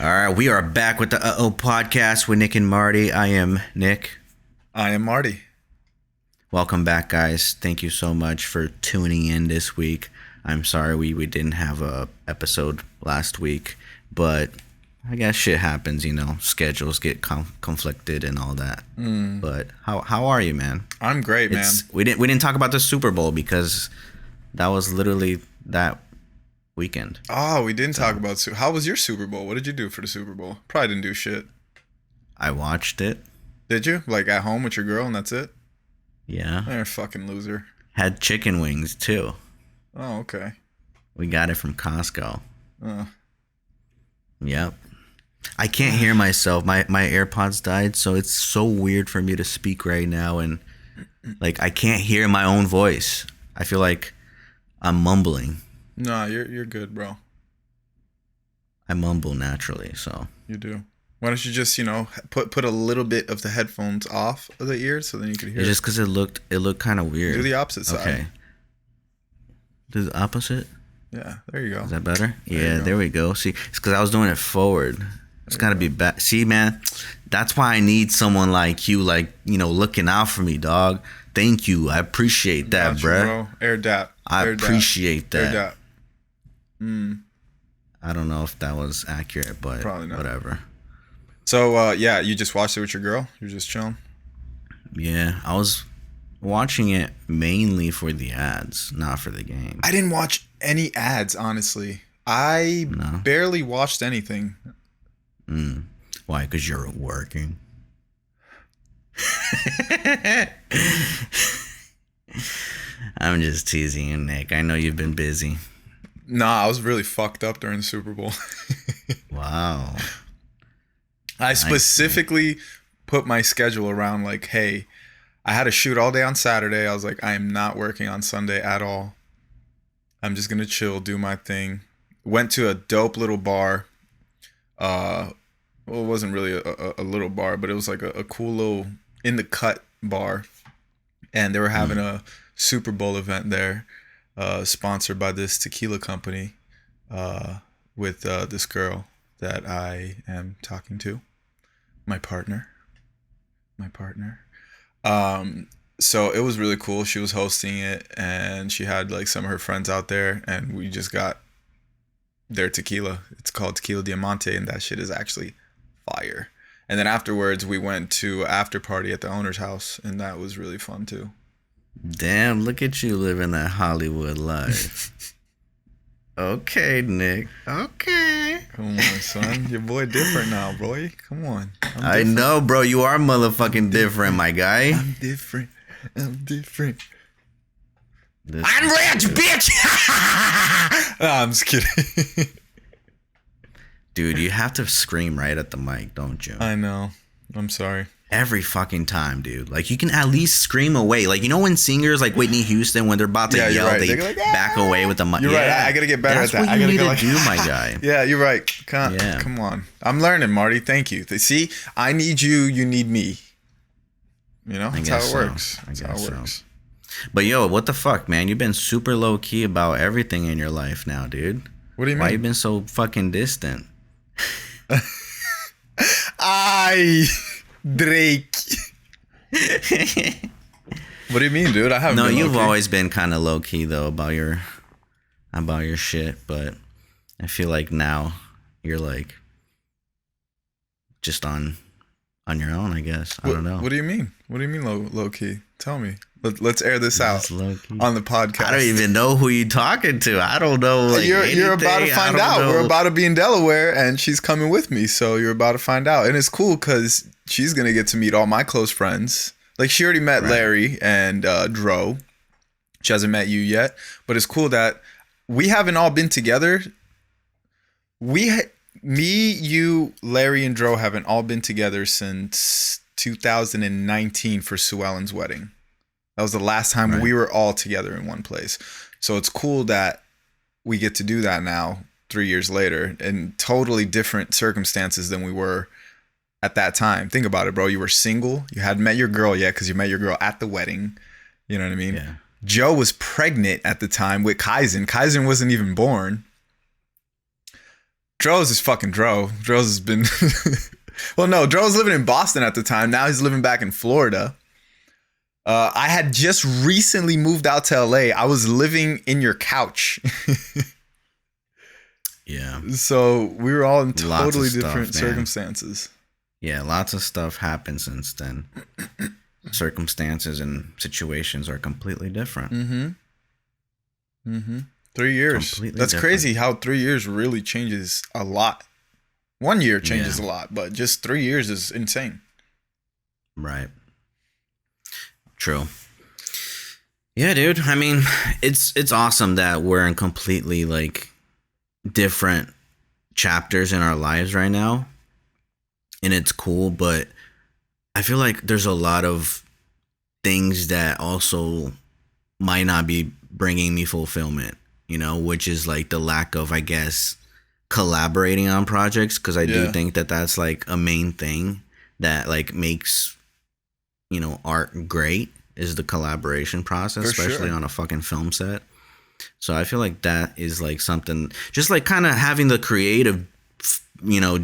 All right, we are back with the Podcast with Nick and Marty. I am Nick. I am Marty. Welcome back, guys. Thank you so much for tuning in this week. I'm sorry we didn't have a episode last week, but I guess shit happens, you know. Schedules get conflicted and all that. But how are you, man? I'm great, man. We didn't talk about the Super Bowl because that was literally that weekend. Oh, we didn't talk about how was your Super Bowl? What did you do for the Super Bowl? Probably didn't do shit. I watched it. Did you? Like at home with your girl and that's it? Yeah. You're a fucking loser. Had chicken wings too. Oh, okay. We got it from Costco. Oh. Yep. I can't hear myself. My AirPods died, so it's so weird for me to speak right now, and like I can't hear my own voice. I feel like I'm mumbling. No, you're good, bro. I mumble naturally, so. You do. Why don't you just, put a little bit of the headphones off of the ears so then you can hear it's just because it looked kind of weird. Do the opposite side. Okay. Do the opposite? Yeah, there you go. Is that better? There we go. See, it's because I was doing it forward. It's got to be back. See, man, that's why I need someone like you, looking out for me, dog. Thank you. I appreciate that, bro. Air dap. I appreciate that. Air dap. I don't know if that was accurate, but probably not. Whatever. So, you just watched it with your girl? You're just chilling? Yeah, I was watching it mainly for the ads, not for the game. I didn't watch any ads, honestly. I barely watched anything. Why? Because you're working. I'm just teasing you, Nick. I know you've been busy. Nah, I was really fucked up during the Super Bowl. Wow. I specifically put my schedule around like, hey, I had to shoot all day on Saturday. I was like, I am not working on Sunday at all. I'm just going to chill, do my thing. Went to a dope little bar. Well, it wasn't really a little bar, but it was like a cool little in the cut bar. And they were having a Super Bowl event there, sponsored by this tequila company with this girl that I am talking to. My partner. So it was really cool. She was hosting it and she had like some of her friends out there and we just got their tequila. It's called Tequila Diamante and that shit is actually fire. And then afterwards we went to after party at the owner's house and that was really fun too. Damn, look at you living that Hollywood life. Okay, Nick. Okay. Come on, son. Your boy different now, boy. Come on. I know, bro. You are motherfucking different, my guy. I'm different. I'm rich, bitch. I'm just kidding. Dude, you have to scream right at the mic, don't you? I know. I'm sorry. Every fucking time, dude. Like, you can at least scream away. Like, you know when singers like Whitney Houston, when they're about to yell, right. they like, back away with the mic. You're right. I gotta get better That's at that. What you I need gotta to do, my guy. Yeah, you're right. Come on. I'm learning, Marty. Thank you. See, I need you. You need me. You know, that's how it works. That's how it works. But yo, what the fuck, man? You've been super low key about everything in your life now, dude. What do you mean? Why you been so fucking distant? Drake. What do you mean, dude? I haven't. No, you've always been kind of low key though about your shit, but I feel like now you're like just on your own, I guess. I don't know. What do you mean? What do you mean low key? Tell me. Let's air this out on the podcast. I don't even know who you're talking to. I don't know. Like, you're about to find out. We're about to be in Delaware, and she's coming with me. So you're about to find out, and it's cool because she's gonna get to meet all my close friends. Like she already met Larry and Dro. She hasn't met you yet, but it's cool that we haven't all been together. Me, you, Larry, and Dro haven't all been together since 2019 for Sue Ellen's wedding. That was the last time we were all together in one place. So it's cool that we get to do that now, 3 years later, in totally different circumstances than we were at that time. Think about it, bro. You were single. You hadn't met your girl yet because you met your girl at the wedding. You know what I mean? Yeah. Joe was pregnant at the time with Kaizen. Kaizen wasn't even born. Dro's is fucking Dro. Dro's has been well, no, Dro was living in Boston at the time. Now he's living back in Florida. I had just recently moved out to LA. I was living in your couch. Yeah. So we were all in totally different circumstances. Yeah, lots of stuff happened since then. Circumstances and situations are completely different. 3 years. Completely That's different. Crazy how 3 years really changes a lot. 1 year changes a lot, but just 3 years is insane. Right. True. Yeah, dude. I mean, it's awesome that we're in completely like different chapters in our lives right now. And it's cool, but I feel like there's a lot of things that also might not be bringing me fulfillment, you know, which is like the lack of, I guess, collaborating on projects. Cause I do think that that's like a main thing that like makes, you know, art great is the collaboration process, especially on a fucking film set. So I feel like that is like something just like kind of having the creative, you know,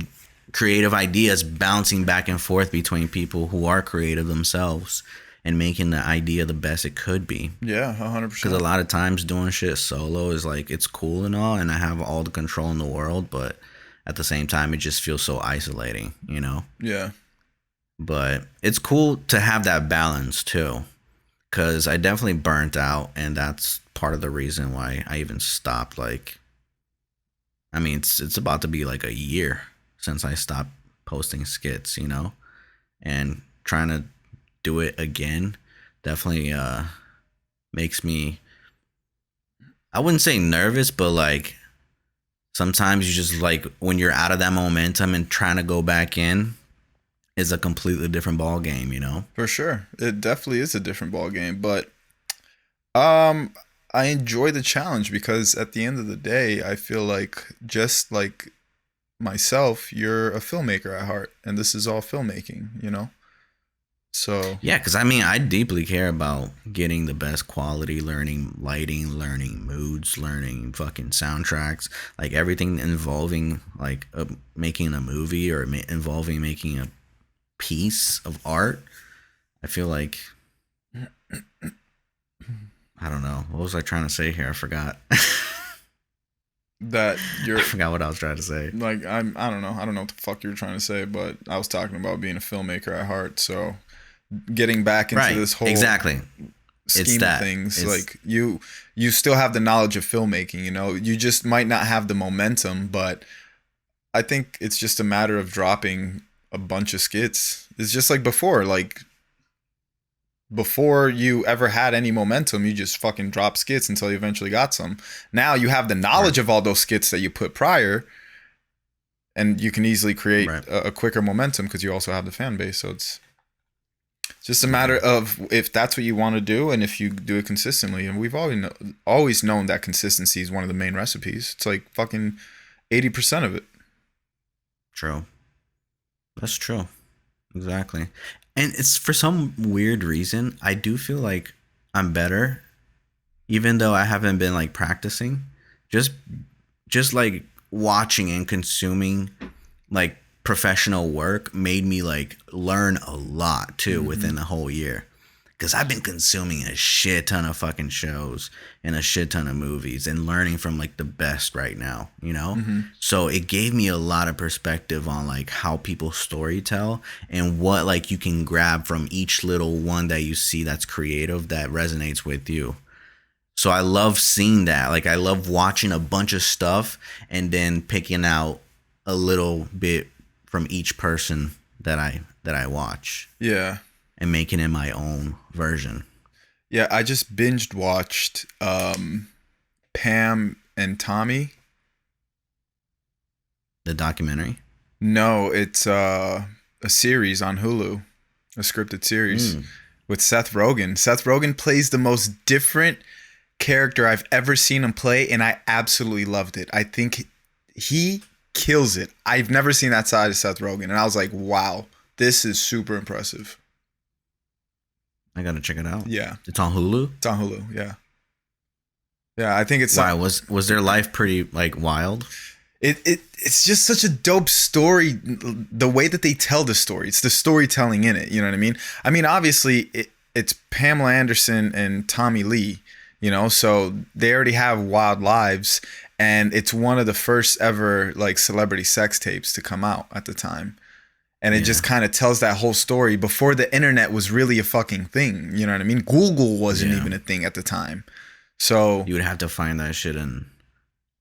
creative ideas bouncing back and forth between people who are creative themselves and making the idea the best it could be. Yeah, 100%. Because a lot of times doing shit solo is like, it's cool and all, and I have all the control in the world, but at the same time, it just feels so isolating, you know? Yeah. But it's cool to have that balance too, because I definitely burnt out, and that's part of the reason why I even stopped. Like, I mean, it's about to be like a year since I stopped posting skits, you know, and trying to do it again definitely makes me, I wouldn't say nervous, but like sometimes you just like when you're out of that momentum and trying to go back in is a completely different ball game, you know? For sure. It definitely is a different ball game, but I enjoy the challenge because at the end of the day, I feel like just like myself, you're a filmmaker at heart, and this is all filmmaking, you know? So yeah, because I mean, I deeply care about getting the best quality, learning lighting, learning moods, learning fucking soundtracks, like everything involving like making a movie or involving making a piece of art. I feel like I don't know, what was I trying to say here? I forgot. That you're I forgot what I was trying to say. Like I don't know what the fuck you're trying to say, but I was talking about being a filmmaker at heart. So getting back into this whole scheme of things, like you still have the knowledge of filmmaking, you know, you just might not have the momentum, but I think it's just a matter of dropping a bunch of skits. It's just like before you ever had any momentum, you just fucking drop skits until you eventually got some. Now you have the knowledge of all those skits that you put prior, and you can easily create a quicker momentum because you also have the fan base. So it's just a matter of if that's what you want to do and if you do it consistently. And we've always known that consistency is one of the main recipes. It's like fucking 80% of it. True. That's true. Exactly. And it's for some weird reason, I do feel like I'm better, even though I haven't been like practicing. Just like watching and consuming like professional work made me like learn a lot too within a whole year. Because I've been consuming a shit ton of fucking shows and a shit ton of movies and learning from like the best right now, you know? So it gave me a lot of perspective on like how people storytell and what like you can grab from each little one that you see that's creative that resonates with you. So I love seeing that. Like I love watching a bunch of stuff and then picking out a little bit from each person that I watch. Yeah. And making it my own version. Yeah, I just binged watched Pam and Tommy. The documentary? No, it's a series on Hulu, a scripted series with Seth Rogen. Seth Rogen plays the most different character I've ever seen him play, and I absolutely loved it. I think he kills it. I've never seen that side of Seth Rogen, and I was like, wow, this is super impressive. I gotta check it out. Yeah. It's on Hulu? It's on Hulu, yeah. Yeah, I think it's... Why? Was their life pretty, like, wild? It's just such a dope story. The way that they tell the story, it's the storytelling in it. You know what I mean? I mean, obviously, it's Pamela Anderson and Tommy Lee. You know, so they already have wild lives, and it's one of the first ever like celebrity sex tapes to come out at the time. And it just kind of tells that whole story before the internet was really a fucking thing. You know what I mean? Google wasn't even a thing at the time. So you would have to find that shit in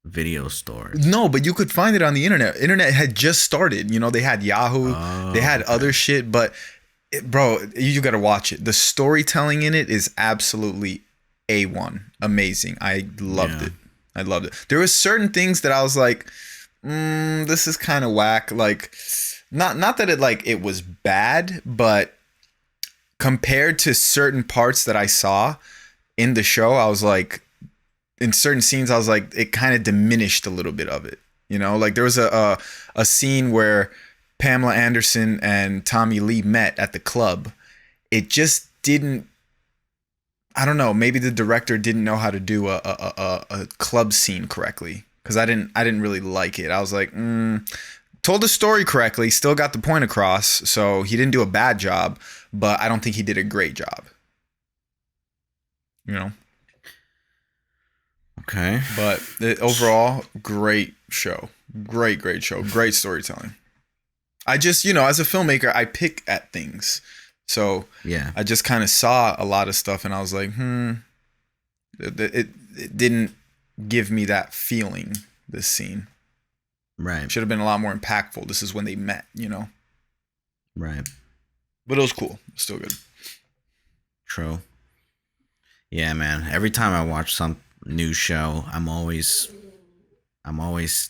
video stores. No, but you could find it on the internet. Internet had just started. You know, they had Yahoo, they had other shit, but bro, you got to watch it. The storytelling in it is absolutely A1. Amazing. I loved it. I loved it. There were certain things that I was like, this is kind of whack. Like, not that it was bad, but compared to certain parts that I saw in the show, I was like, in certain scenes, I was like, it kind of diminished a little bit of it. You know, like there was a scene where Pamela Anderson and Tommy Lee met at the club. It just didn't, I don't know, maybe the director didn't know how to do a club scene correctly, because I didn't really like it. I was like, told the story correctly, still got the point across, so he didn't do a bad job, but I don't think he did a great job. You know? Okay. But overall, great show. Great show. Great storytelling. I just, as a filmmaker, I pick at things. So yeah, I just kind of saw a lot of stuff and I was like, it didn't give me that feeling, this scene. Right. Should have been a lot more impactful. This is when they met, Right. But it was cool. Still good. True. Yeah, man. Every time I watch some new show, I'm always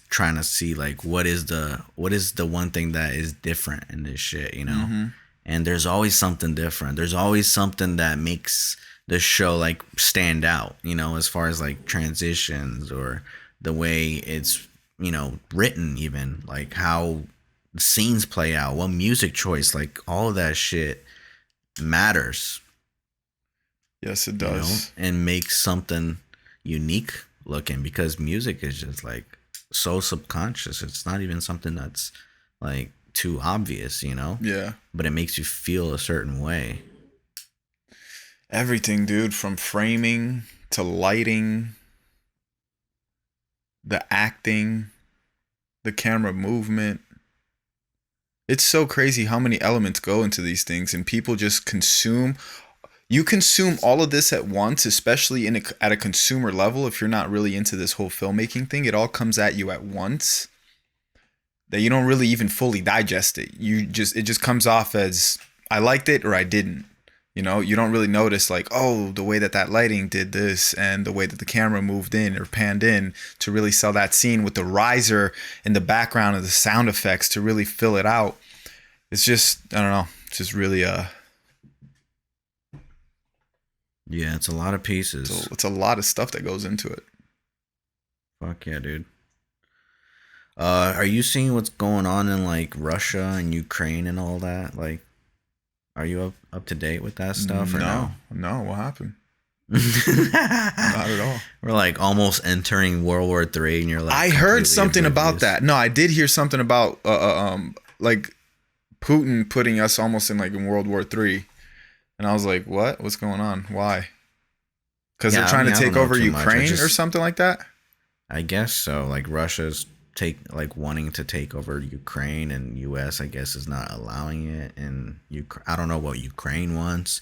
trying to see like what is the one thing that is different in this shit, Mm-hmm. And there's always something different. There's always something that makes the show like stand out, as far as like transitions or the way it's written, even like how the scenes play out, what music choice, like all of that shit matters. Yes, it does. And makes something unique looking, because music is just like so subconscious. It's not even something that's like too obvious, Yeah. But it makes you feel a certain way. Everything, dude, from framing to lighting, the acting, the camera movement. It's so crazy how many elements go into these things, and people just consume. You consume all of this at once, especially at a consumer level. If you're not really into this whole filmmaking thing, it all comes at you at once, that you don't really even fully digest it. It just comes off as I liked it or I didn't. You don't really notice like, oh, the way that lighting did this and the way that the camera moved in or panned in to really sell that scene with the riser in the background and the sound effects to really fill it out. It's just, I don't know. It's just really yeah, it's a lot of pieces. It's a lot of stuff that goes into it. Fuck yeah, dude. Are you seeing what's going on in like Russia and Ukraine and all that? Like, are you up to date with that stuff or no? No, what happened? Not at all. We're like almost entering World War III, and you're like, I heard something about that. No, I did hear something about like Putin putting us almost in World War III, and I was like, what? What's going on? Why? Because they're trying to take over Ukraine or something like that. I guess so. Like Russia's wanting to take over Ukraine, and US I guess is not allowing it, and I don't know what Ukraine wants.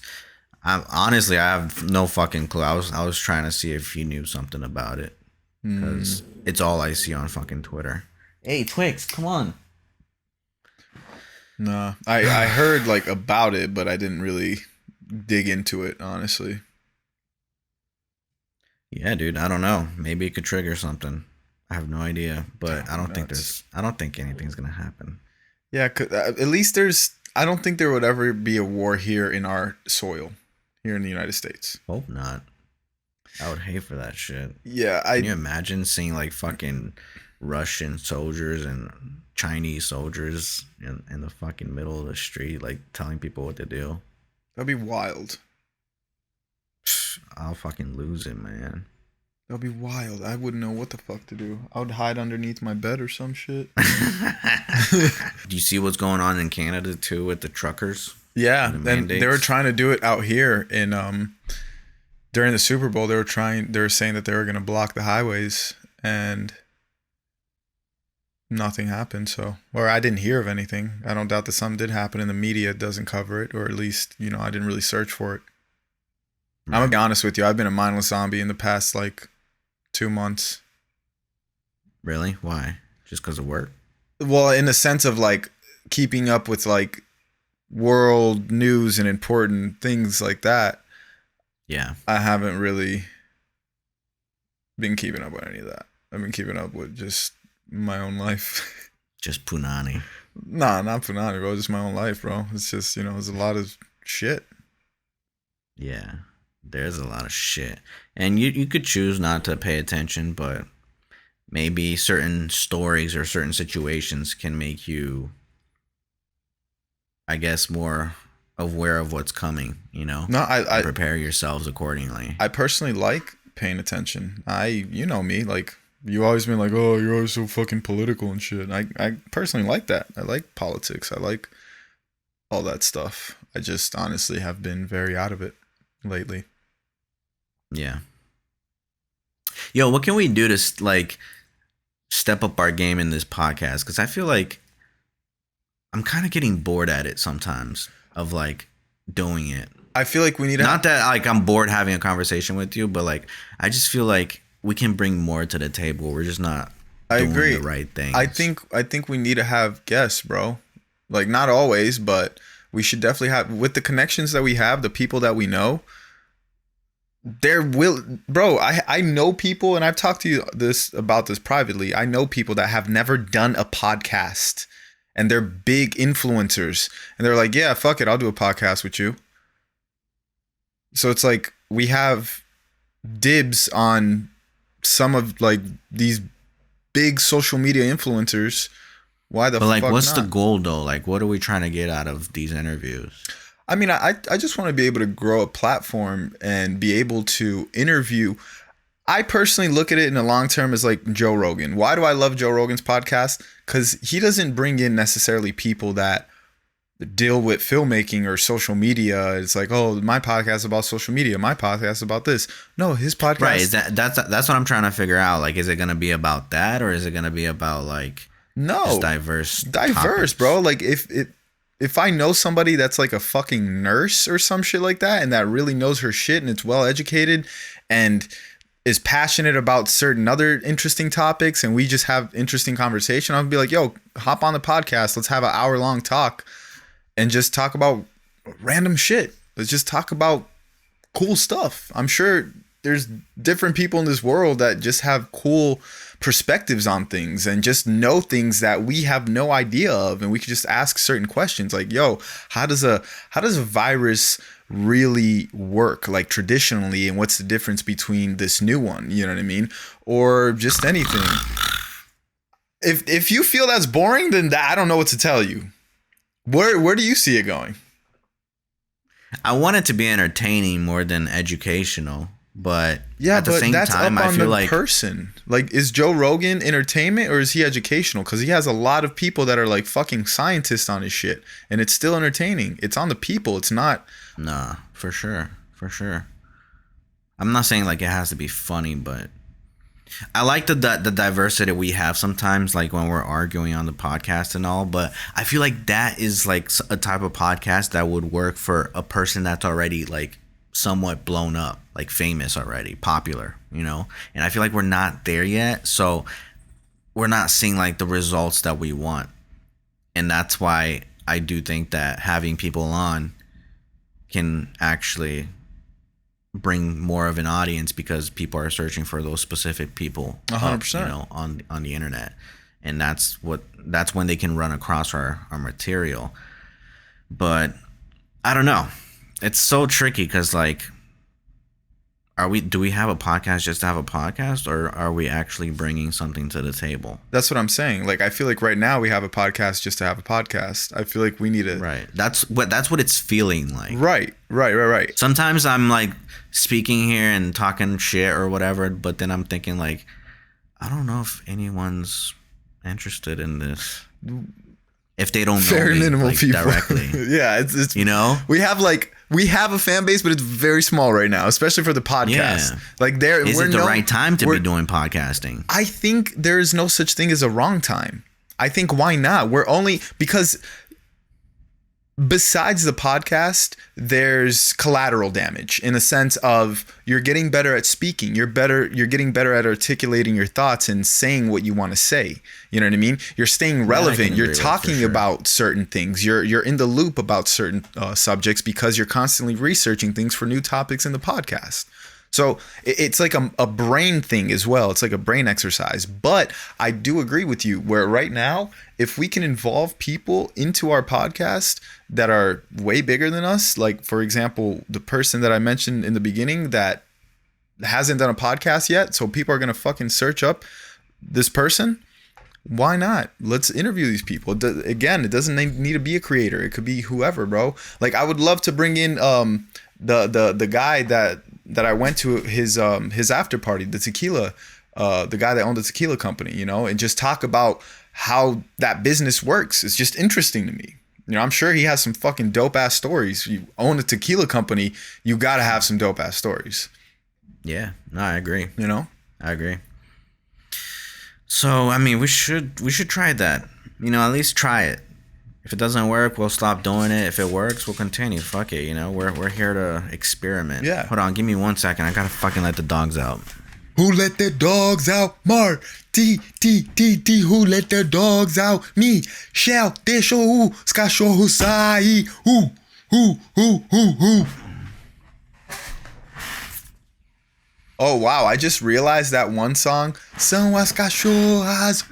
Honestly, I have no fucking clue. I was trying to see if you knew something about it, because it's all I see on fucking Twitter. Hey Twix, come on. Nah, I heard about it, but I didn't really dig into it, honestly. Yeah, dude, I don't know. Maybe it could trigger something. I have no idea, but I don't think anything's gonna happen. Yeah, at least I don't think there would ever be a war here in our soil, here in the United States. Hope not. I would hate for that shit. Yeah, Can you imagine seeing fucking Russian soldiers and Chinese soldiers in the fucking middle of the street, telling people what to do? That'd be wild. I'll fucking lose it, man. That'll be wild. I wouldn't know what the fuck to do. I would hide underneath my bed or some shit. Do you see what's going on in Canada too with the truckers? Yeah, and they were trying to do it out here in during the Super Bowl. They were saying that they were going to block the highways, and nothing happened. So, or I didn't hear of anything. I don't doubt that something did happen, and the media doesn't cover it, or at least, you know, I didn't really search for it. Right. I'm gonna be honest with you. I've been a mindless zombie in the past 2 months. Really? Why? Just because of work? Well, in the sense of keeping up with world news and important things like that. Yeah. I haven't really been keeping up with any of that. I've been keeping up with just my own life. Just punani. Nah, not punani, bro. Just my own life, bro. It's just, there's a lot of shit. Yeah. There's a lot of shit. And you could choose not to pay attention, but maybe certain stories or certain situations can make you, I guess, more aware of what's coming, No, I prepare yourselves accordingly. I personally like paying attention. You know me, you always been oh, you're always so fucking political and shit. I personally like that. I like politics. I like all that stuff. I just honestly have been very out of it lately. Yeah. Yo, what can we do to step up our game in this podcast? Because I feel like I'm kind of getting bored at it sometimes of doing it. I feel like we need not that I'm bored having a conversation with you, but I just feel like we can bring more to the table. We're just not doing the right thing. I think we need to have guests, bro. Not always, but we should definitely have, with the connections that we have, the people that we know. I know people, and I've talked to you about this privately. I know people that have never done a podcast, and they're big influencers, and they're yeah, fuck it, I'll do a podcast with you. So it's we have dibs on some of these big social media influencers. Why the fuck what's not? The goal though? What are we trying to get out of these interviews? I mean, I just want to be able to grow a platform and be able to interview. I personally look at it in the long term as Joe Rogan. Why do I love Joe Rogan's podcast? Because he doesn't bring in necessarily people that deal with filmmaking or social media. It's oh, my podcast is about social media. My podcast is about this. No, his podcast. Right. That's what I'm trying to figure out. Is it going to be about that, or is it going to be about no, just diverse topics? Bro. If I know somebody that's a fucking nurse or some shit like that, and that really knows her shit and it's well educated and is passionate about certain other interesting topics, and we just have interesting conversation, I'll be yo, hop on the podcast. Let's have an hour-long talk and just talk about random shit. Let's just talk about cool stuff. I'm sure there's different people in this world that just have cool perspectives on things and just know things that we have no idea of, and we could just ask certain questions yo, how does a virus really work traditionally, and what's the difference between this new one, you know what I mean, or just anything. If you feel that's boring, then I don't know what to tell you. Where do you see it going? I want it to be entertaining more than educational. But yeah, at the same time, I feel person. Is Joe Rogan entertainment, or is he educational? Because he has a lot of people that are fucking scientists on his shit, and it's still entertaining. It's on the people. It's not. Nah, for sure. I'm not saying it has to be funny, but I like the diversity we have sometimes, when we're arguing on the podcast and all. But I feel that is a type of podcast that would work for a person that's already somewhat blown up, famous already, popular, and I feel we're not there yet, so we're not seeing the results that we want. And that's why I do think that having people on can actually bring more of an audience, because people are searching for those specific people 100%, on the internet, and that's when they can run across our material. But I don't know. It's so tricky because Do we have a podcast just to have a podcast, or are we actually bringing something to the table? That's what I'm saying. Like, I feel like right now we have a podcast just to have a podcast. I feel like we need to. Right. That's what it's feeling like. Right. Sometimes I'm like speaking here and talking shit or whatever, but then I'm thinking like, I don't know if anyone's interested in this. If they don't know very me, minimal like, people directly. Yeah, it's you know, we have a fan base, but it's very small right now, especially for the podcast. Yeah. Like, is it the right time to be doing podcasting? I think there is no such thing as a wrong time. I think why not? We're only because besides the podcast, there's collateral damage in the sense of you're getting better at speaking. You're getting better at articulating your thoughts and saying what you want to say. You know what I mean? You're staying relevant. Yeah, you're talking about certain things. You're in the loop about certain subjects because you're constantly researching things for new topics in the podcast. So it's like a brain thing as well. It's like a brain exercise. But I do agree with you where right now, if we can involve people into our podcast that are way bigger than us, like, for example, the person that I mentioned in the beginning that hasn't done a podcast yet, so people are going to fucking search up this person. Why not? Let's interview these people. Again, it doesn't need to be a creator. It could be whoever, bro. Like, I would love to bring in the guy that I went to his after party, the tequila, the guy that owned the tequila company, you know, and just talk about how that business works. It's just interesting to me. You know, I'm sure he has some fucking dope ass stories. You own a tequila company, you got to have some dope ass stories. Yeah, no, I agree. You know, I agree. So, I mean, we should try that. You know, at least try it. If it doesn't work, we'll stop doing it. If it works, we'll continue. Fuck it, you know. We're here to experiment. Yeah. Hold on, give me 1 second. I gotta fucking let the dogs out. Who let the dogs out? T. Who let the dogs out? Me. Shall deixa os cachorros sair. Who. Oh wow! I just realized that one song. São as cachorras.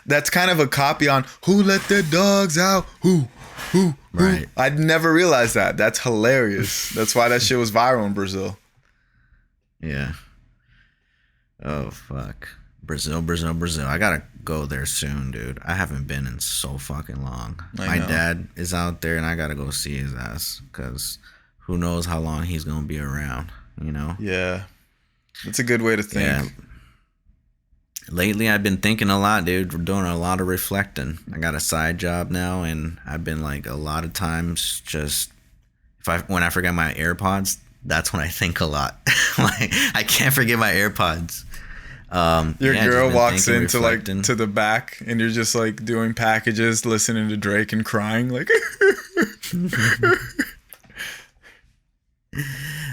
That's kind of a copy on Who Let the Dogs Out. Who. Right. I'd never realized that. That's hilarious. That's why that shit was viral in Brazil. Yeah. Oh fuck. Brazil. I gotta go there soon, dude. I haven't been in so fucking long. My dad is out there and I gotta go see his ass because who knows how long he's gonna be around, you know? Yeah. That's a good way to think. Yeah. Lately, I've been thinking a lot, dude. We're doing a lot of reflecting. I got a side job now, and I've been like a lot of times just when I forget my AirPods, that's when I think a lot. Like, I can't forget my AirPods. Your girl walks into like to the back, and you're just like doing packages, listening to Drake and crying like.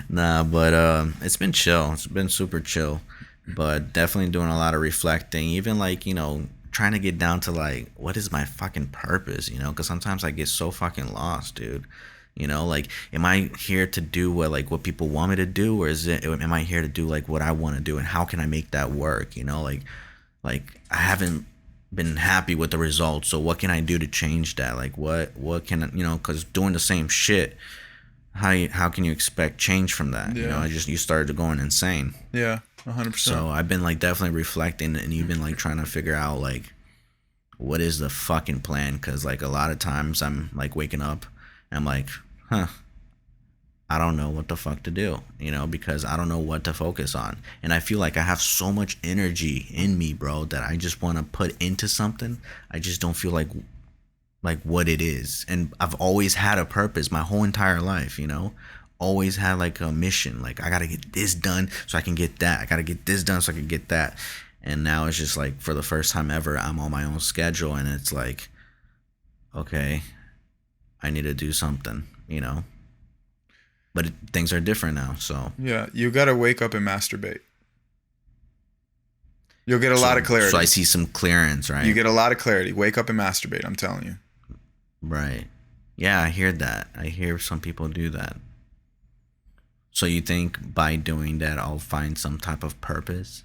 Nah, but it's been chill. It's been super chill. But definitely doing a lot of reflecting, even like, you know, trying to get down to like, what is my fucking purpose, you know? Because sometimes I get so fucking lost, dude. You know, like, am I here to do what people want me to do, or am I here to do like what I want to do, and how can I make that work? You know, like I haven't been happy with the results, so what can I do to change that? Like, what can, you know? Because doing the same shit, how can you expect change from that? Yeah. You know, you started going insane. Yeah. 100%. So I've been like definitely reflecting, and you've been like trying to figure out like what is the fucking plan, because like a lot of times I'm like waking up and I'm like, I don't know what the fuck to do, you know, because I don't know what to focus on, and I feel like I have so much energy in me, bro, that I just want to put into something. I just don't feel like what it is, and I've always had a purpose my whole entire life, you know. Always had like a mission, like I gotta get this done so I can get that, I gotta get this done so I can get that. And now it's just like, for the first time ever, I'm on my own schedule, and it's like, okay, I need to do something, you know. But things are different now, so yeah, you gotta wake up and masturbate. You'll get a lot of clarity. So I see some clearance, right? You get a lot of clarity. Wake up and masturbate, I'm telling you. Right. Yeah, I hear that. I hear some people do that. So you think by doing that, I'll find some type of purpose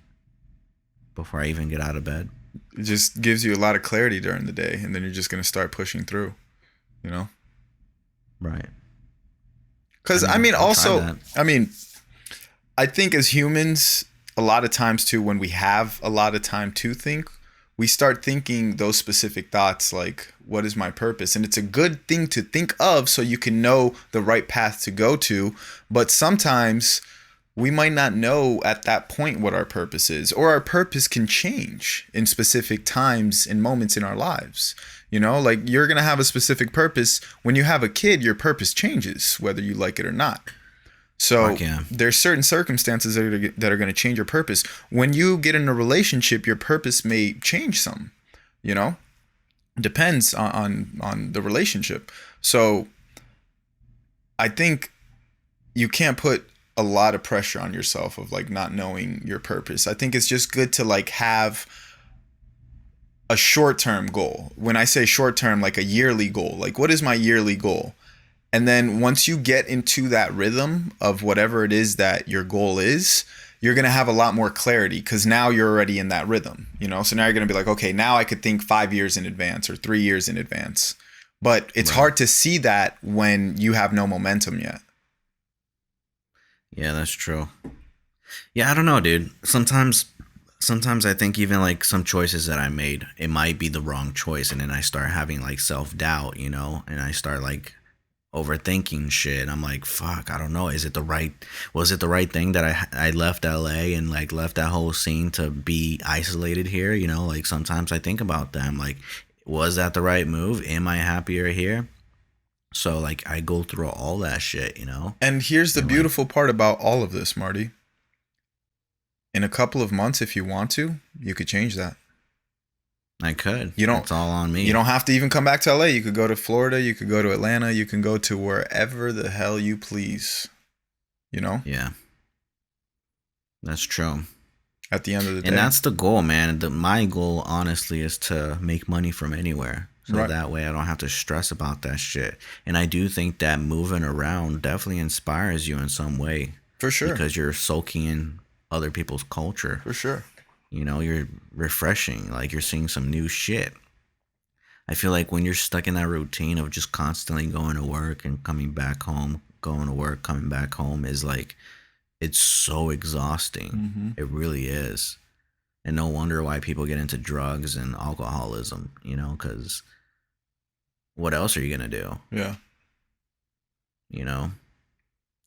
before I even get out of bed? It just gives you a lot of clarity during the day, and then you're just going to start pushing through, you know? Right. Because I think as humans, a lot of times too, when we have a lot of time to think, we start thinking those specific thoughts like, what is my purpose? And it's a good thing to think of so you can know the right path to go to. But sometimes we might not know at that point what our purpose is, or our purpose can change in specific times and moments in our lives. You know, like you're going to have a specific purpose. When you have a kid, your purpose changes, whether you like it or not. So there's certain circumstances that are going to change your purpose. When you get in a relationship, your purpose may change some, you know, depends on the relationship. So I think you can't put a lot of pressure on yourself of like not knowing your purpose. I think it's just good to like have a short-term goal. When I say short-term, like a yearly goal, like what is my yearly goal? And then once you get into that rhythm of whatever it is that your goal is, you're going to have a lot more clarity because now you're already in that rhythm, you know? So now you're going to be like, okay, now I could think 5 years in advance or 3 years in advance. But it's hard to see that when you have no momentum yet. Yeah, that's true. Yeah, I don't know, dude. Sometimes I think even like some choices that I made, it might be the wrong choice. And then I start having like self-doubt, you know, and I start like overthinking shit. I'm like, fuck, I don't know. Was it the right thing that I left LA and like left that whole scene to be isolated here? You know, like sometimes I think about that. I'm like, was that the right move? Am I happier here? So like I go through all that shit, you know? And here's the beautiful part about all of this, Marty. In a couple of months, if you want to, you could change that. I could. It's all on me. You don't have to even come back to LA. You could go to Florida. You could go to Atlanta. You can go to wherever the hell you please. You know? Yeah. That's true. At the end of the day. And that's the goal, man. My goal, honestly, is to make money from anywhere. So that way I don't have to stress about that shit. And I do think that moving around definitely inspires you in some way. For sure. Because you're soaking in other people's culture. For sure. You know, you're refreshing. Like you're seeing some new shit. I feel like when you're stuck in that routine of just constantly going to work and coming back home, going to work, coming back home is like, it's so exhausting. Mm-hmm. It really is. And no wonder why people get into drugs and alcoholism, you know, because what else are you going to do? Yeah. You know?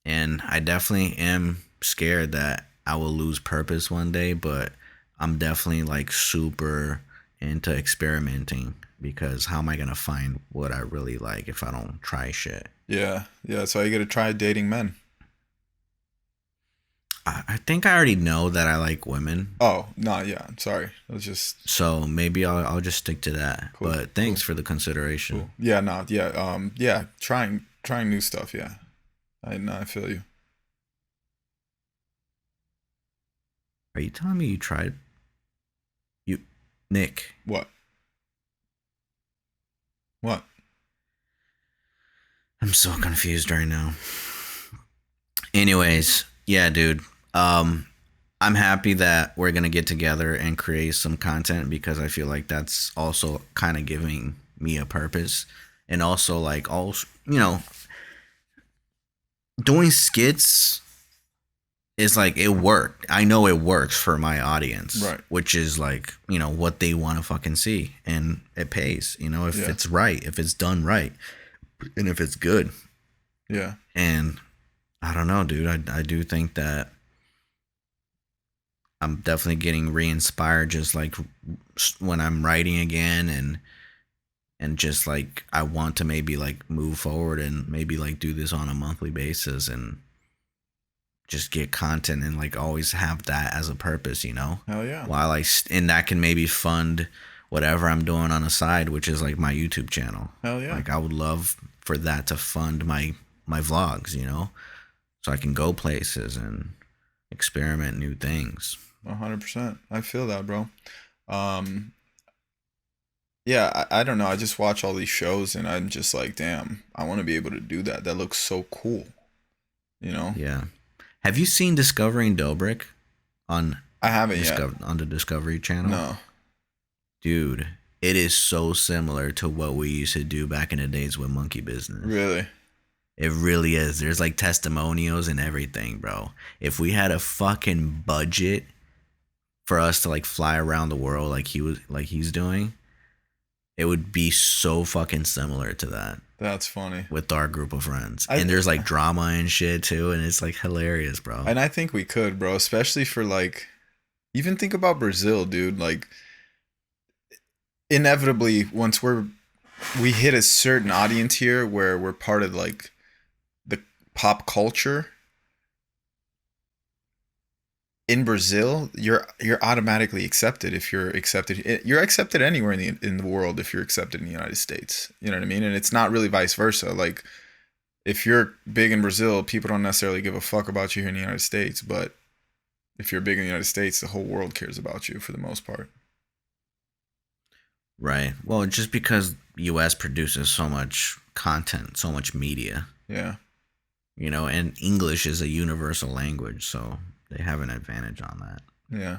And I definitely am scared that I will lose purpose one day, but I'm definitely like super into experimenting because how am I going to find what I really like if I don't try shit? Yeah. Yeah. So you got to try dating men. I think I already know that I like women. Oh, no, yeah. I'm sorry. I was just... So maybe I'll just stick to that. Cool. But thanks for the consideration. Cool. Yeah, no, yeah. Yeah, trying new stuff, yeah. I feel you. Are you telling me you tried? Nick. What? I'm so confused right now. Anyways, yeah, dude. I'm happy that we're gonna get together and create some content because I feel like that's also kind of giving me a purpose, and also like doing skits is like it worked. I know it works for my audience, right? Which is like what they want to fucking see, and it pays. If it's right, if it's done right, and if it's good. Yeah. And I don't know, dude. I do think that I'm definitely getting re-inspired just like when I'm writing again and just like I want to maybe like move forward and maybe like do this on a monthly basis and just get content and like always have that as a purpose, Hell yeah. While and that can maybe fund whatever I'm doing on the side, which is like my YouTube channel. Hell yeah. Like I would love for that to fund my vlogs, so I can go places and experiment new things. 100%. I feel that, bro. Yeah, I don't know. I just watch all these shows and I'm just like, damn, I want to be able to do that. That looks so cool. Yeah. Have you seen Discovering Dobrik on? I haven't yet. On the Discovery Channel? No. Dude, it is so similar to what we used to do back in the days with Monkey Business. Really? It really is. There's like testimonials and everything, bro. If we had a fucking budget for us to like fly around the world like he's doing, it would be so fucking similar to that. That's funny. With our group of friends. And there's like drama and shit too, and it's like hilarious, bro. And I think we could, bro, especially for like, even think about Brazil, dude. Like, inevitably, once we hit a certain audience here where we're part of like the pop culture in Brazil, you're automatically accepted. If you're accepted, you're accepted anywhere in the world if you're accepted in the United States. You know what I mean? And it's not really vice versa. Like, if you're big in Brazil, people don't necessarily give a fuck about you here in the United States. But if you're big in the United States, the whole world cares about you for the most part. Right. Well, just because U.S. produces so much content, so much media. Yeah. You know, and English is a universal language, so they have an advantage on that. Yeah.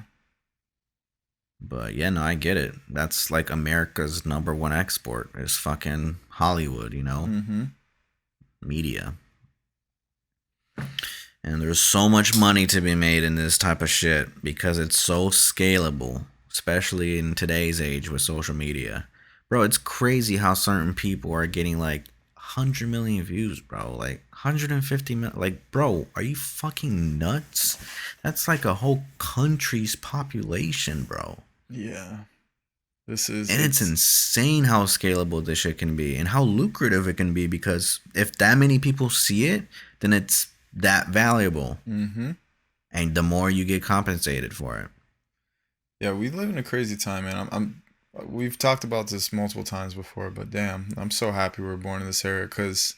But yeah, no, I get it. That's like America's number one export is fucking Hollywood, you know? Mm-hmm. Media. And there's so much money to be made in this type of shit because it's so scalable, especially in today's age with social media. Bro, it's crazy how certain people are getting like 100 million views, bro. Like 150 million. Like, bro, are you fucking nuts? That's like a whole country's population, bro. Yeah. It's insane how scalable this shit can be and how lucrative it can be, because if that many people see it, then it's that valuable. Mm-hmm. And the more you get compensated for it. Yeah, we live in a crazy time, man. We've talked about this multiple times before, but damn, I'm so happy we were born in this era, because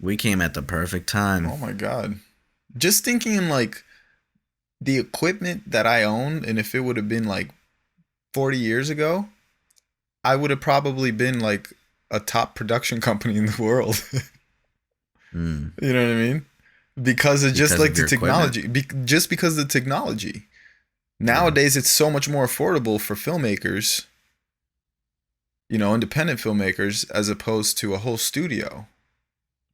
we came at the perfect time. Oh my God. Just thinking like the equipment that I own, and if it would have been like 40 years ago, I would have probably been like a top production company in the world. You know what I mean? Because of just like the technology. Just because of the technology. Nowadays, it's so much more affordable for filmmakers, you know, independent filmmakers, as opposed to a whole studio.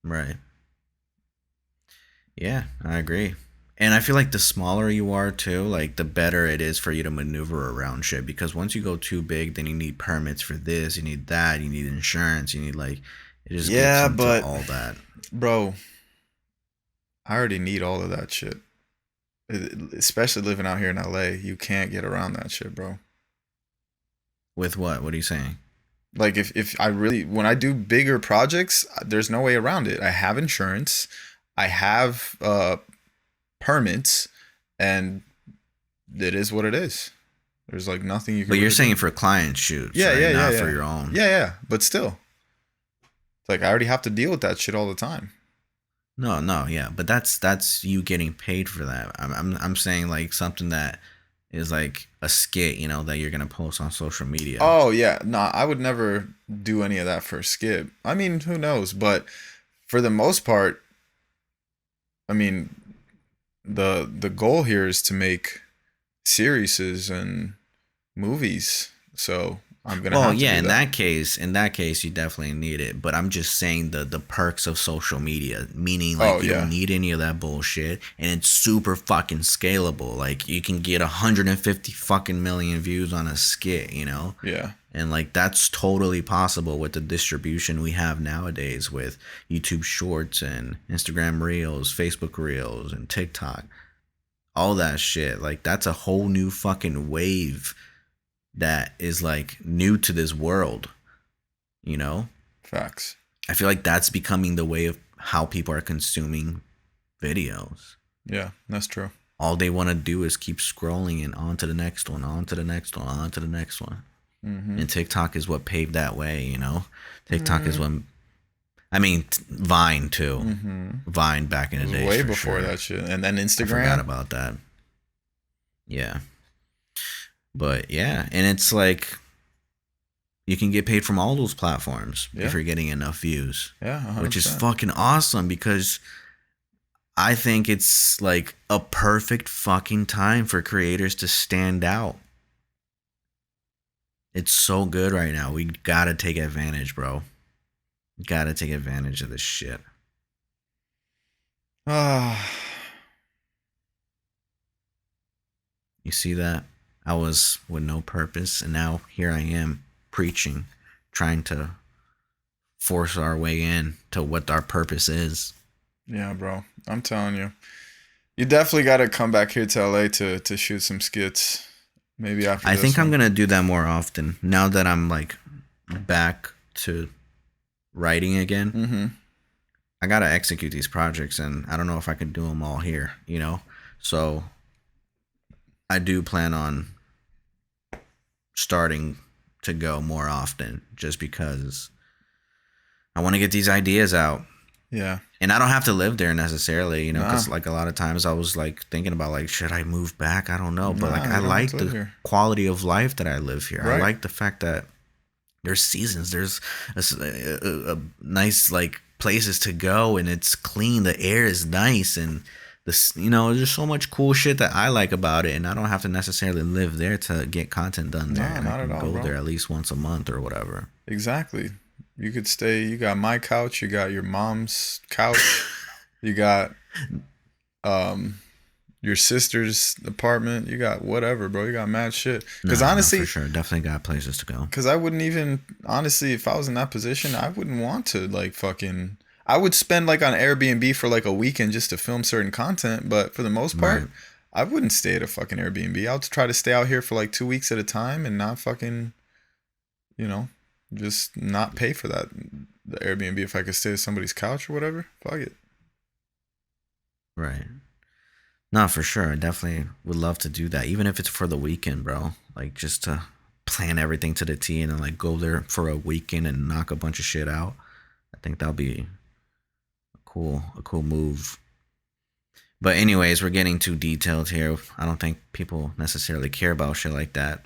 Right. Yeah, I agree. And I feel like the smaller you are too, like the better it is for you to maneuver around shit. Because once you go too big, then you need permits for this, you need that, you need insurance, you need like it just gets into all that. Bro, I already need all of that shit. Especially living out here in LA, you can't get around that shit, bro. With what? What are you saying? Like if I really, when I do bigger projects, there's no way around it. I have insurance, I have permits, and it is what it is. There's like nothing you can. But you're saying for client shoots, yeah, right? Not for your own. Yeah. But still, it's like I already have to deal with that shit all the time. No, yeah, but that's you getting paid for that. I'm saying like something that is like a skit, you know, that you're gonna post on social media. Oh yeah, no, I would never do any of that for a skit. I mean, who knows? But for the most part, I mean, the goal here is to make series and movies. So I'm gonna. Well, yeah, in that case, you definitely need it. But I'm just saying the perks of social media, meaning like you don't need any of that bullshit, and it's super fucking scalable. Like you can get 150 fucking million views on a skit, you know? Yeah. And like that's totally possible with the distribution we have nowadays with YouTube Shorts and Instagram Reels, Facebook Reels, and TikTok, all that shit. Like that's a whole new fucking wave that is like new to this world, you know? Facts. I feel like that's becoming the way of how people are consuming videos. Yeah, that's true. All they want to do is keep scrolling and on to the next one, on to the next one, on to the next one. Mm-hmm. And TikTok is what paved that way, you know? TikTok is when, I mean, Vine too. Mm-hmm. Vine back in the day. Way before that shit. And then Instagram. I forgot about that. Yeah. But yeah, and it's like you can get paid from all those platforms if you're getting enough views. Yeah, 100%. Which is fucking awesome, because I think it's like a perfect fucking time for creators to stand out. It's so good right now. We gotta take advantage, bro. Gotta take advantage of this shit. Ah, You see that? I was with no purpose, and now here I am preaching, trying to force our way in to what our purpose is. yeah, bro. I'm telling you. You definitely got to come back here to LA to shoot some skits. Maybe after I this think I'm one. gonna do that more often now that I'm like back to writing again. Mm-hmm. I gotta execute these projects, and I don't know if I can do them all here. So I do plan on starting to go more often, just because I want to get these ideas out. Yeah. And I don't have to live there necessarily, Nah. because like a lot of times I was like thinking about like, should I move back? I don't know, but like Nah, I you don't have to like live the here. quality of life that I live here. I Right. like the fact that there's seasons, there's a nice like places to go, and it's clean. The air is nice, and there's so much cool shit that I like about it, and I don't have to necessarily live there to get content done there. Nah, I not at can all, go bro. there at least once a month or whatever. Exactly. You could stay. You got my couch. You got your mom's couch. You got um your sister's apartment. You got whatever, bro. You got mad shit. Because No, no, for honestly, sure. Definitely got places to go. because I wouldn't even honestly, if I was in that position, I wouldn't want to like fucking. I would spend like on Airbnb for like a weekend just to film certain content, but for the most Right. part, I wouldn't stay at a fucking Airbnb. I would try to stay out here for like 2 weeks at a time and not fucking, you know, just not pay for that the Airbnb if I could stay at somebody's couch or whatever. Fuck it. Right. No, for sure. I definitely would love to do that, even if it's for the weekend, bro. Like just to plan everything to the T and then like go there for a weekend and knock a bunch of shit out. I think that'll be a cool move. But anyways, we're getting too detailed here. I don't think people necessarily care about shit like that.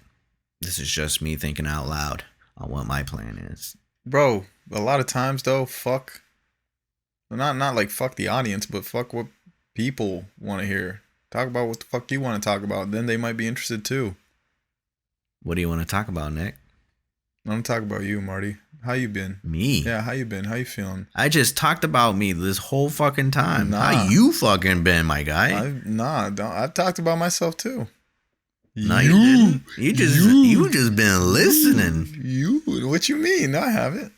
This is just me thinking out loud on what my plan is. Bro, a lot of times though, fuck, not like fuck the audience, but fuck what people want to hear. Talk about what the fuck you want to talk about. Then they might be interested too. What do you want to talk about, Nick? I'm talking about you, Marty. How you been? Me. Yeah, how you been? How you feeling? I just talked about me this whole fucking time. How Nah, you fucking been, my guy? don't. I've talked about myself too. No, you didn't. You just been listening. you. What you mean? No, I haven't.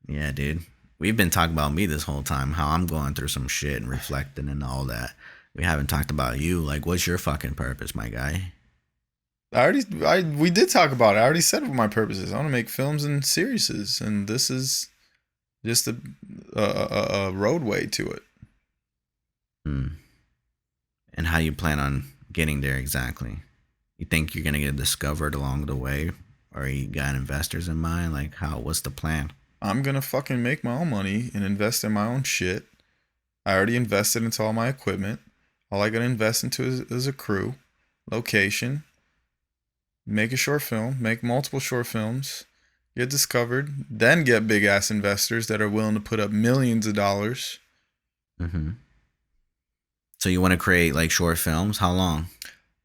Yeah, dude. We've been talking about me this whole time, how I'm going through some shit and reflecting and all that. We haven't talked about you. Like, what's your fucking purpose, my guy? We did talk about it. I already said what my purpose is. I want to make films and series, and this is just a roadway to it. Hmm. And how you plan on getting there exactly? You think you're gonna get discovered along the way, or you got investors in mind? Like, what's the plan? I'm gonna fucking make my own money and invest in my own shit. I already invested into all my equipment. All I gotta invest into is a crew, location, make a short film, make multiple short films, get discovered, then get big ass investors that are willing to put up millions of dollars. Mm-hmm. So you want to create like short films? How long?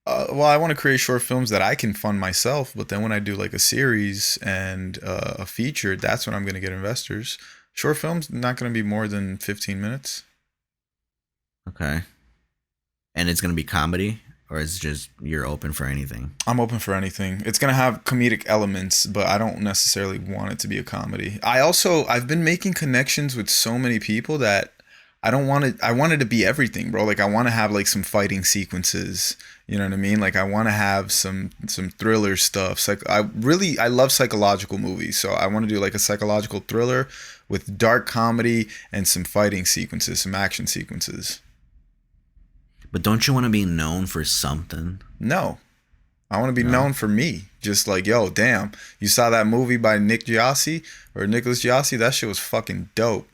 Well, I want to create short films that I can fund myself, but then when I do like a series and a feature, that's when I'm going to get investors. Short films not going to be more than 15 minutes. Okay. And it's gonna be comedy, or it's just you're open for anything? I'm open for anything. It's going to have comedic elements, but I don't necessarily want it to be a comedy. I've been making connections with so many people that I don't want it. I want it to be everything, bro. Like I want to have like some fighting sequences. You know what I mean? Like I want to have some thriller stuff. Like I love psychological movies, so I want to do like a psychological thriller with dark comedy and some fighting sequences, some action sequences. But don't you want to be known for something? No, I want to be No. known for me. Just like, yo, damn, you saw that movie by Nick Giassi or Nicholas Giassi? That shit was fucking dope.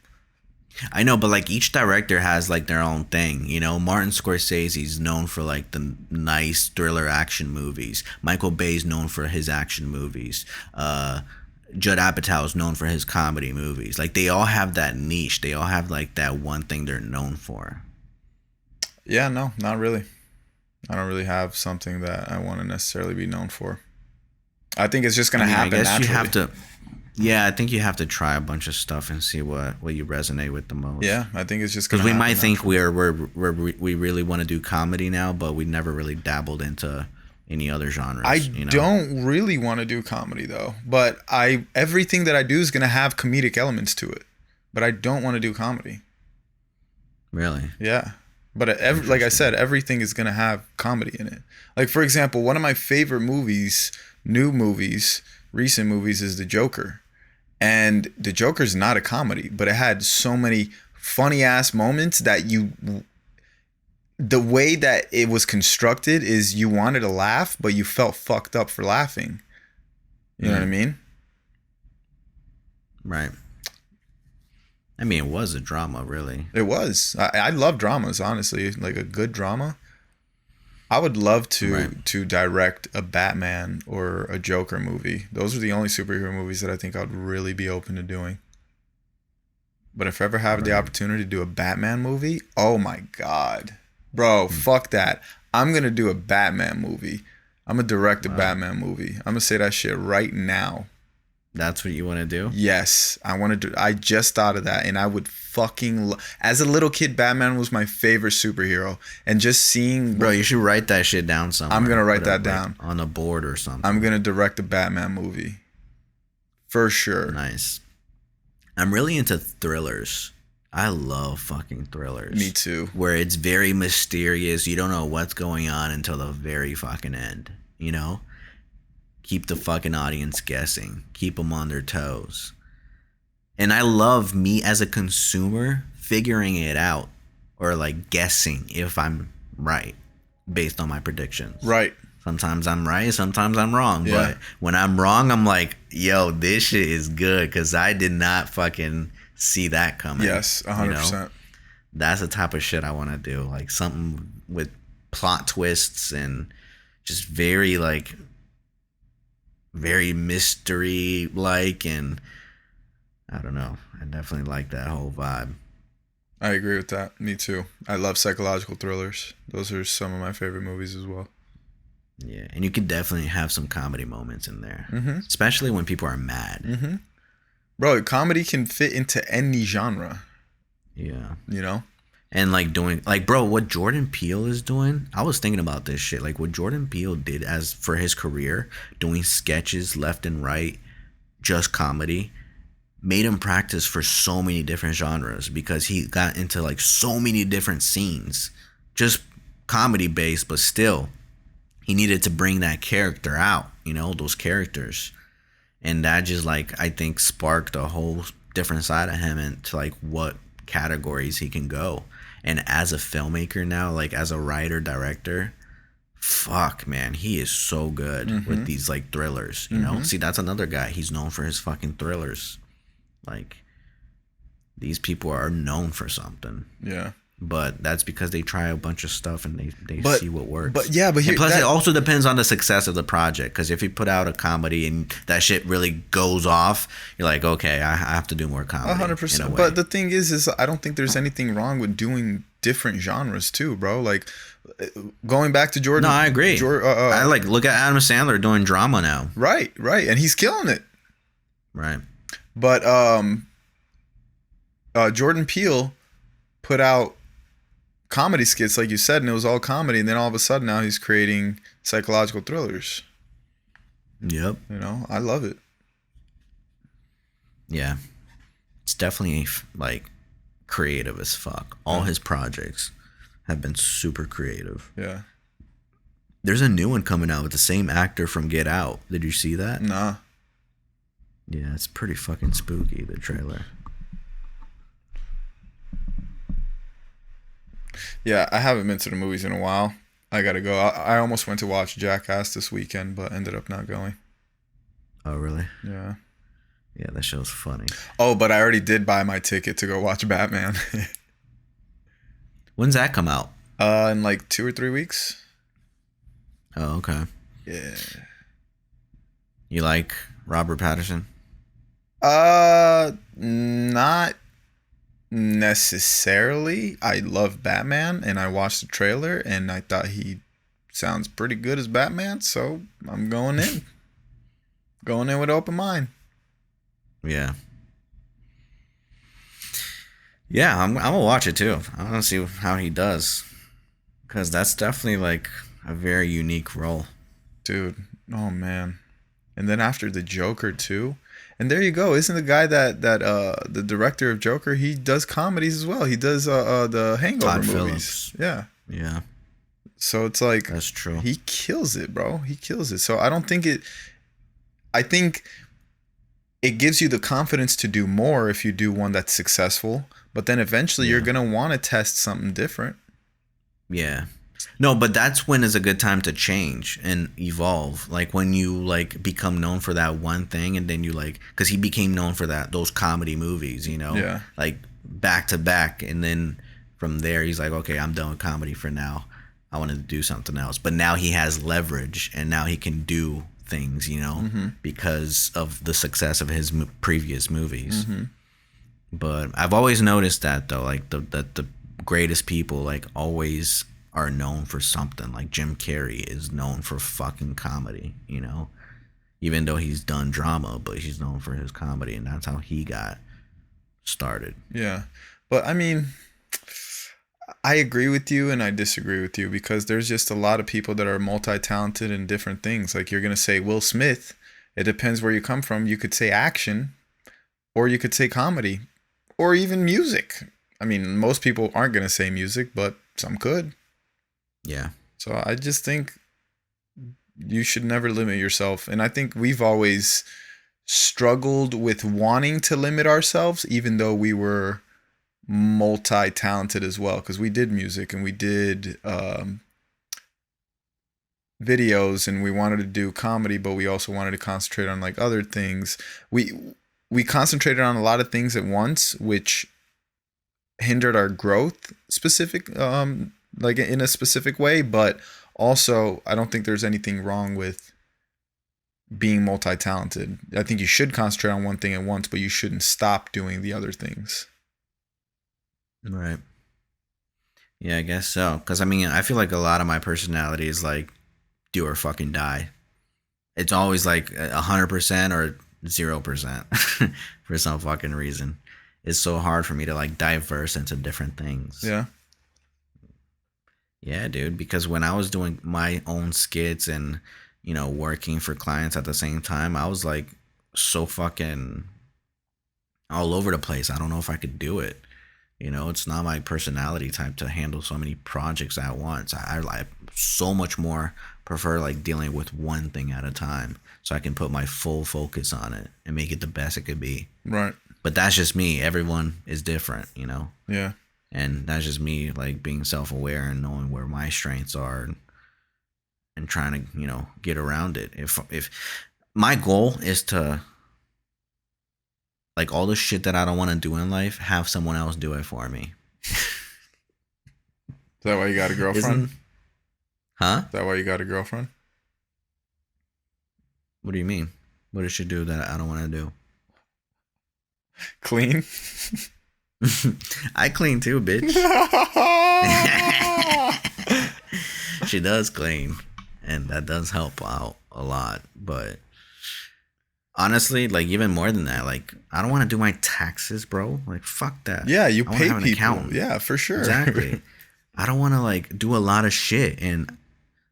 I know, but like each director has like their own thing. Martin Scorsese's known for like the nice thriller action movies. Michael Bay's known for his action movies. Judd Apatow is known for his comedy movies. Like they all have that niche. They all have like that one thing they're known for. Yeah, no, not really. I don't really have something that I want to necessarily be known for. I think it's just I gonna mean, I happen guess you naturally. have to. Yeah, I think you have to try a bunch of stuff and see what you resonate with the most. Yeah, I think it's just because we might think we really want to do comedy now, but we never really dabbled into any other genres. I don't really want to do comedy though, but everything that I do is gonna have comedic elements to it, but I don't want to do comedy. Really? Yeah, but like I said, everything is gonna have comedy in it. Like for example, one of my favorite movies, recent movies, is The Joker. And The Joker's not a comedy, but it had so many funny ass moments that the way that it was constructed is you wanted to laugh, but you felt fucked up for laughing. You know what I mean? Right. I mean, it was a drama, really. It was. I love dramas, honestly. Like a good drama. I would love to direct a Batman or a Joker movie. Those are the only superhero movies that I think I'd really be open to doing. But if I ever have the opportunity to do a Batman movie, oh my God. Bro, fuck that. I'm going to do a Batman movie. I'm going to direct a Batman movie. I'm going to say that shit right now. That's what you want to do? Yes, I want to do. I just thought of that, and I would fucking. As a little kid, Batman was my favorite superhero, and just seeing. Bro, you should write that shit down somewhere. I'm gonna write that down on a board or something. I'm gonna direct a Batman movie, for sure. Nice. I'm really into thrillers. I love fucking thrillers. Me too. Where it's very mysterious. You don't know what's going on until the very fucking end. You know. Keep the fucking audience guessing. Keep them on their toes. And I love me as a consumer figuring it out or like guessing if I'm right based on my predictions. Right. Sometimes I'm right, sometimes I'm wrong. Yeah. But when I'm wrong, I'm like, yo, this shit is good because I did not fucking see that coming. Yes, 100%. You know? That's the type of shit I want to do. Like something with plot twists and just very mystery like, and I don't know. I definitely like that whole vibe. I agree with that. Me too. I love psychological thrillers. Those are some of my favorite movies as well. Yeah, and you could definitely have some comedy moments in there, especially when people are mad. Bro, comedy can fit into any genre. Yeah. You know? And bro, what Jordan Peele is doing, I was thinking about this shit. Like what Jordan Peele did for his career, doing sketches left and right, just comedy, made him practice for so many different genres because he got into like so many different scenes, just comedy based, but still he needed to bring that character out, you know, those characters. And that just I think sparked a whole different side of him into like what categories he can go. And as a filmmaker now, like as a writer, director, fuck, man, he is so good with these like thrillers, you know? See, that's another guy. He's known for his fucking thrillers. Like, these people are known for something. Yeah. But that's because they try a bunch of stuff and they see what works. But yeah, but here, plus it also depends on the success of the project. Because if you put out a comedy and that shit really goes off, you're like, okay, I have to do more comedy. 100%. But the thing is I don't think there's anything wrong with doing different genres too, bro. Like going back to Jordan. No, I agree. I look at Adam Sandler doing drama now. Right, and he's killing it. Right. But Jordan Peele put out comedy skits, like you said, and it was all comedy, and then all of a sudden now he's creating psychological thrillers. Yep. You know, I love it. Yeah. It's definitely like creative as fuck. All his projects have been super creative. Yeah. There's a new one coming out with the same actor from Get Out. Did you see that? Nah. Yeah, it's pretty fucking spooky, the trailer. Yeah, I haven't been to the movies in a while. I gotta go. I almost went to watch Jackass this weekend, but ended up not going. Oh, really? Yeah. Yeah, that show's funny. Oh, but I already did buy my ticket to go watch Batman. When's that come out? In like 2 or 3 weeks. Oh, okay. Yeah. You like Robert Pattinson? Not necessarily. I love Batman, and I watched the trailer, and I thought he sounds pretty good as Batman, so I'm going in. Going in with an open mind. Yeah. Yeah, I'm gonna watch it too. I want to see how he does, because that's definitely like a very unique role. Dude, oh man. And then after the Joker too. And there you go. Isn't the guy that the director of Joker, he does comedies as well. He does the Hangover Todd movies. Phillips. Yeah. Yeah, So it's like that's true. he kills it, bro. He kills it. So I think it gives you the confidence to do more if you do one that's successful, but then eventually you're Yeah. going to want to test something different. Yeah. No, but that's when is a good time to change and evolve. Like when you like become known for that one thing, and then you like, because he became known for those comedy movies, Yeah. like back to back, and then from there he's like, okay, I'm done with comedy for now. I wanted to do something else, but now he has leverage, and now he can do things, because of the success of his previous movies. Mm-hmm. But I've always noticed that though, like the greatest people like always are known for something. Like Jim Carrey is known for fucking comedy, even though he's done drama, but he's known for his comedy, and that's how he got started. Yeah. But I mean, I agree with you and I disagree with you, because there's just a lot of people that are multi-talented in different things. Like you're going to say Will Smith. It depends where you come from. You could say action, or you could say comedy, or even music. I mean, most people aren't going to say music, but some could. Yeah. So I just think you should never limit yourself. And I think we've always struggled with wanting to limit ourselves, even though we were multi-talented as well, because we did music and we did videos, and we wanted to do comedy, but we also wanted to concentrate on like other things. We concentrated on a lot of things at once, which hindered our growth like in a specific way. But also, I don't think there's anything wrong with being multi-talented. I think you should concentrate on one thing at once, but you shouldn't stop doing the other things. Right. Yeah, I guess so. Because I mean, I feel like a lot of my personality is like do or fucking die. It's always like 100% or 0% for some fucking reason. It's so hard for me to like diverse into different things. Yeah. Yeah, dude. Because when I was doing my own skits and working for clients at the same time, I was like so fucking all over the place. I don't know if I could do it. It's not my personality type to handle so many projects at once. I like so much more prefer like dealing with one thing at a time, so I can put my full focus on it and make it the best it could be. Right. But that's just me. Everyone is different, Yeah. And that's just me like being self-aware and knowing where my strengths are and trying to, get around it. If my goal is to like all the shit that I don't want to do in life, have someone else do it for me. Is that why you got a girlfriend? Huh? Is that why you got a girlfriend? What do you mean? What does she do that I don't want to do? Clean? I clean too, bitch. She does clean, and that does help out a lot. But honestly, like even more than that, like I don't want to do my taxes, bro. Like fuck that. Yeah, you I pay have an people. accountant. Yeah, for sure. Exactly. I don't want to like do a lot of shit, and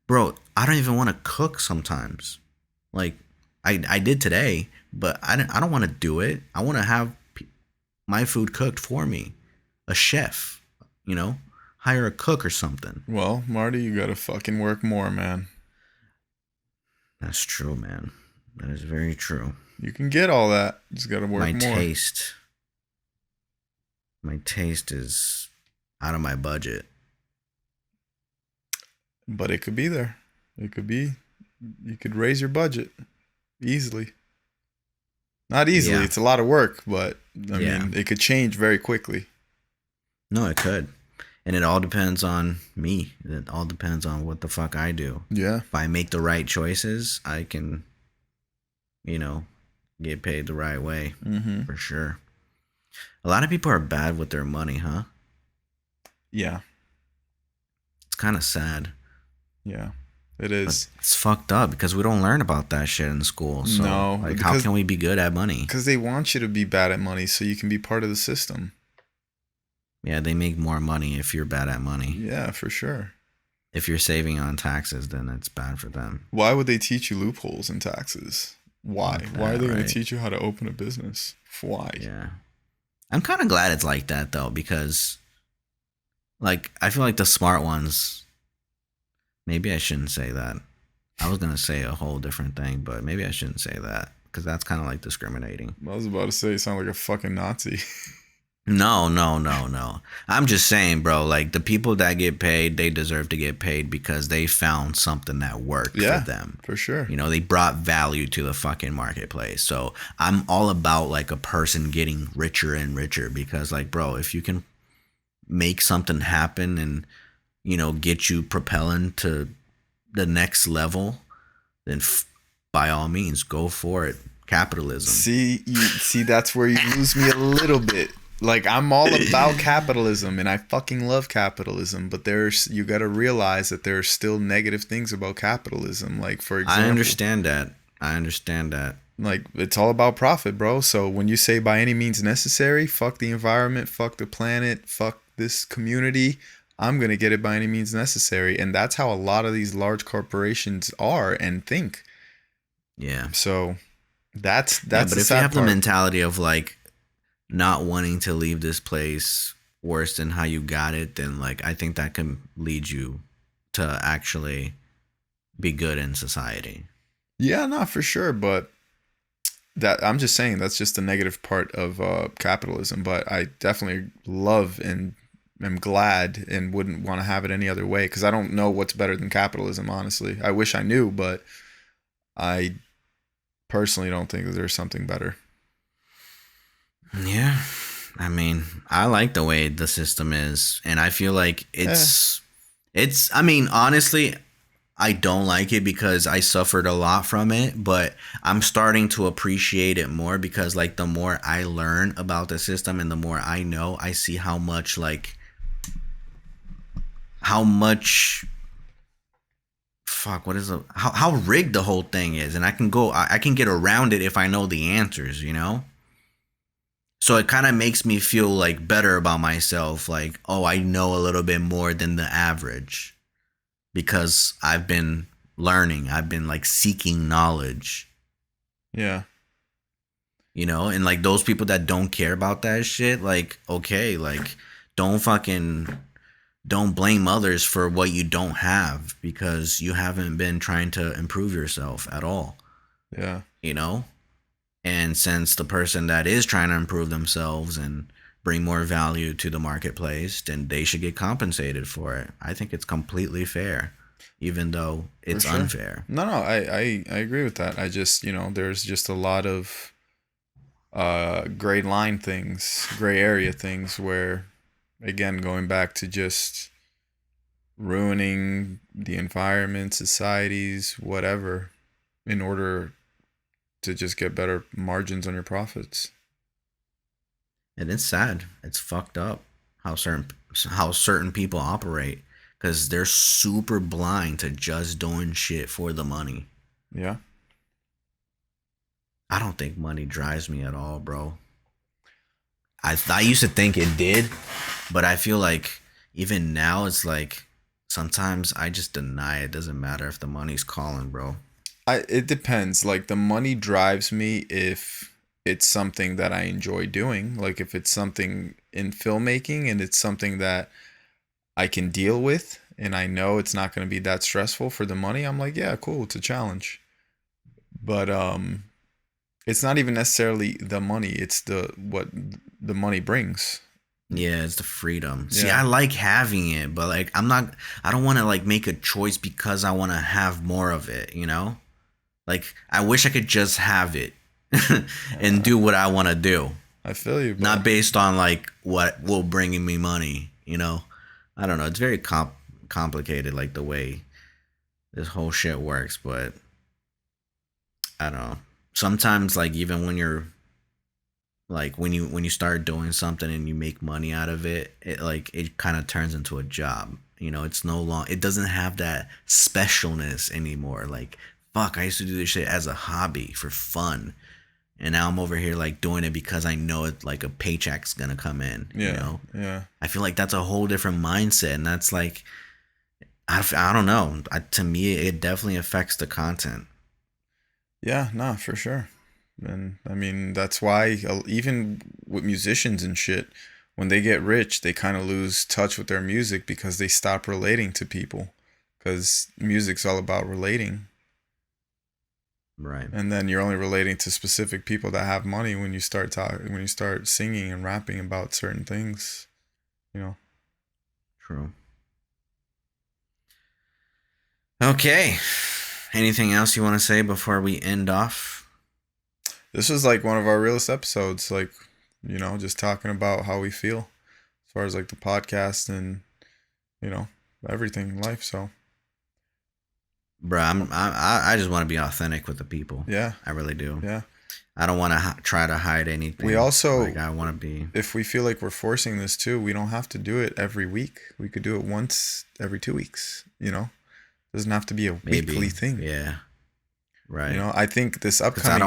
bro, I don't even want to cook sometimes. Like I did today, but I don't want to do it. I want to have my food cooked for me. A chef, hire a cook or something. Well, Marty, you gotta fucking work more, man. That's true, man. That is very true. You can get all that. You just gotta work My more. My taste is out of my budget. But it could be there. It could be. You could raise your budget easily. Not easily. Yeah. It's a lot of work, but I mean, it could change very quickly. No, it could. And it all depends on me. It all depends on what the fuck I do. Yeah. If I make the right choices, I can, get paid the right way. Mm-hmm. For sure. A lot of people are bad with their money, huh? Yeah. It's kind of sad. Yeah. It But is. it's fucked up because we don't learn about that shit in school. So, No, like, how can we be good at money? Because they want you to be bad at money so you can be part of the system. Yeah, they make more money if you're bad at money. Yeah, for sure. If you're saving on taxes, then it's bad for them. Why would they teach you loopholes in taxes? Why? Why are they going to teach you how to open a business? Why? Yeah. I'm kind of glad it's like that, though, because, like, I feel like the smart ones, maybe I shouldn't say that. I was going to say a whole different thing, but maybe I shouldn't say that because that's kind of like discriminating. I was about to say you sound like a fucking Nazi. No. I'm just saying, bro, like the people that get paid, they deserve to get paid because they found something that worked for them. For sure. You know, they brought value to the fucking marketplace. So I'm all about like a person getting richer and richer because, like, bro, if you can make something happen and, you know, get you propelling to the next level, then by all means, go for it. Capitalism. See, that's where you lose me a little bit. Like, I'm all about capitalism and I fucking love capitalism, but you got to realize that there are still negative things about capitalism. Like, for example, I understand that. Like, it's all about profit, bro. So when you say by any means necessary, fuck the environment, fuck the planet, fuck this community, I'm going to get it by any means necessary. And that's how a lot of these large corporations are and think. Yeah. So that's but if you have the mentality of like not wanting to leave this place worse than how you got it, then like I think that can lead you to actually be good in society. Yeah, no, for sure. But that I'm just saying that's just the negative part of capitalism. But I definitely love and am glad and wouldn't want to have it any other way because I don't know what's better than capitalism, honestly. I wish I knew, but I personally don't think that there's something better. Yeah. I mean, I like the way the system is, and I feel like it's I mean, honestly, I don't like it because I suffered a lot from it, but I'm starting to appreciate it more because like the more I learn about the system and the more I know, I see how much how rigged the whole thing is, and I can get around it if I know the answers, you know? So it kind of makes me feel like better about myself, like, oh, I know a little bit more than the average because I've been learning, I've been like seeking knowledge. Yeah. You know, and like those people that don't care about that shit, like, okay, like don't blame others for what you don't have because you haven't been trying to improve yourself at all. Yeah. You know? And since the person that is trying to improve themselves and bring more value to the marketplace, then they should get compensated for it. I think it's completely fair, even though it's unfair. No, I agree with that. I just, you know, there's just a lot of gray line things, gray area things where, again, going back to just ruining the environment, societies, whatever, in order to just get better margins on your profits. And it's sad. It's fucked up how certain people operate because they're super blind to just doing shit for the money. Yeah. I don't think money drives me at all, bro. I used to think it did, but I feel like even now it's like sometimes I just deny it. Doesn't matter if the money's calling, bro. It depends. Like the money drives me if it's something that I enjoy doing. Like if it's something in filmmaking and it's something that I can deal with and I know it's not going to be that stressful for the money, I'm like, yeah, cool, it's a challenge. But it's not even necessarily the money, it's what the money brings. Yeah, it's the freedom. Yeah. See, I like having it, but like I don't want to like make a choice because I want to have more of it, you know? Like I wish I could just have it and do what I want to do. I feel you, bro. Not based on like what will bring me money, you know? I don't know. It's very complicated, like the way this whole shit works, but I don't know. Sometimes like even when you're like when you start doing something and you make money out of it, it kind of turns into a job, It's no long. It doesn't have that specialness anymore. Like, fuck, I used to do this shit as a hobby for fun, and now I'm over here like doing it because I know it like a paycheck's gonna come in. Yeah. I feel like that's a whole different mindset, and that's like, I don't know. To me, it definitely affects the content. Yeah, no, for sure. And I mean, that's why even with musicians and shit, when they get rich, they kind of lose touch with their music because they stop relating to people. Because music's all about relating. Right. And then you're only relating to specific people that have money when you start singing and rapping about certain things, True. Okay. Anything else you want to say before we end off? This was like one of our realest episodes, like, just talking about how we feel as far as like the podcast and, everything in life. So, bro, I just want to be authentic with the people. Yeah. I really do. Yeah. I don't want to try to hide anything. We also, I want to be. If we feel like we're forcing this too, we don't have to do it every week. We could do it once every 2 weeks, It doesn't have to be a weekly thing. Yeah. Right. I think this upcoming.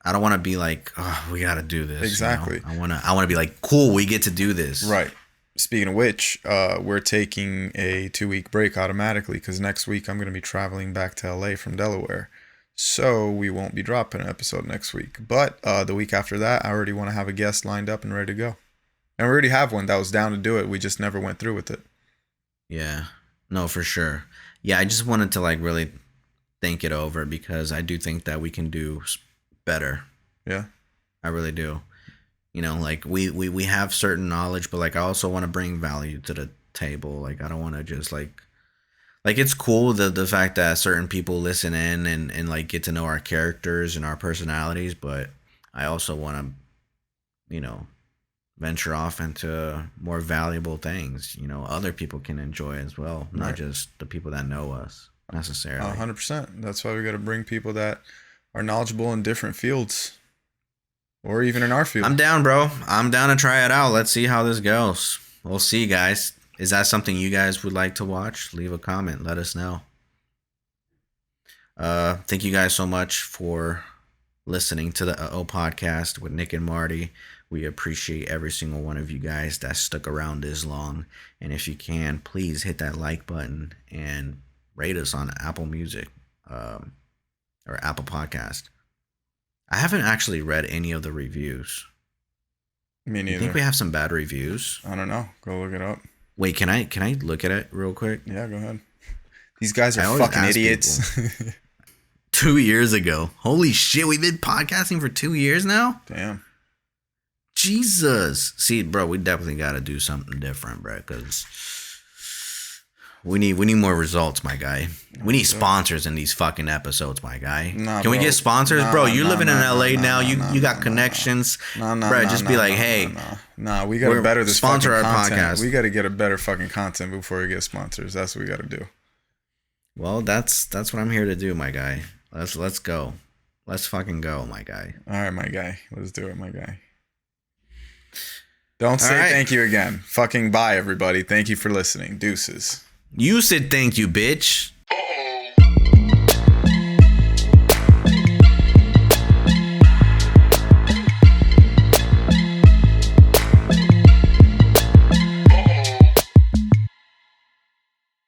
I don't want to be like, oh, we got to do this. Exactly. I want to be like, cool, we get to do this. Right. Speaking of which, we're taking a 2-week break automatically because next week I'm going to be traveling back to LA from Delaware. So we won't be dropping an episode next week. But the week after that, I already want to have a guest lined up and ready to go. And we already have one that was down to do it. We just never went through with it. Yeah. No, for sure. Yeah, I just wanted to like really think it over because I do think that we can do better. Yeah. I really do. Like we have certain knowledge, but like I also want to bring value to the table. Like I don't want to just like it's cool the fact that certain people listen in and like get to know our characters and our personalities, but I also want to, venture off into more valuable things, other people can enjoy as well, not just the people that know us necessarily. 100%. That's why we got to bring people that are knowledgeable in different fields or even in our field. I'm down, bro. I'm down to try it out. Let's see how this goes. We'll see, guys. Is that something you guys would like to watch? Leave a comment. Let us know. Thank you guys so much for listening to the podcast with Nick and Marty. We appreciate every single one of you guys that stuck around this long. And if you can, please hit that like button and rate us on Apple Music or Apple Podcast. I haven't actually read any of the reviews. Me neither. You think we have some bad reviews? I don't know. Go look it up. Wait, can I look at it real quick? Yeah, go ahead. These guys are fucking idiots. 2 years ago. Holy shit, we've been podcasting for 2 years now? Damn. Jesus. See, bro, we definitely got to do something different, bro, because we need more results, my guy. We need sponsors in these fucking episodes, my guy. Can we get sponsors? Bro, you're living in LA now. You got connections. Bro, just be like, hey. Nah, we got to better this sponsor fucking our content. podcast. We got to get a better fucking content before we get sponsors. That's what we got to do. Well, that's what I'm here to do, my guy. Let's go. Let's fucking go, my guy. All right, my guy. Let's do it, my guy. Don't say thank you again. Fucking bye, everybody. Thank you for listening. Deuces. You said thank you, bitch.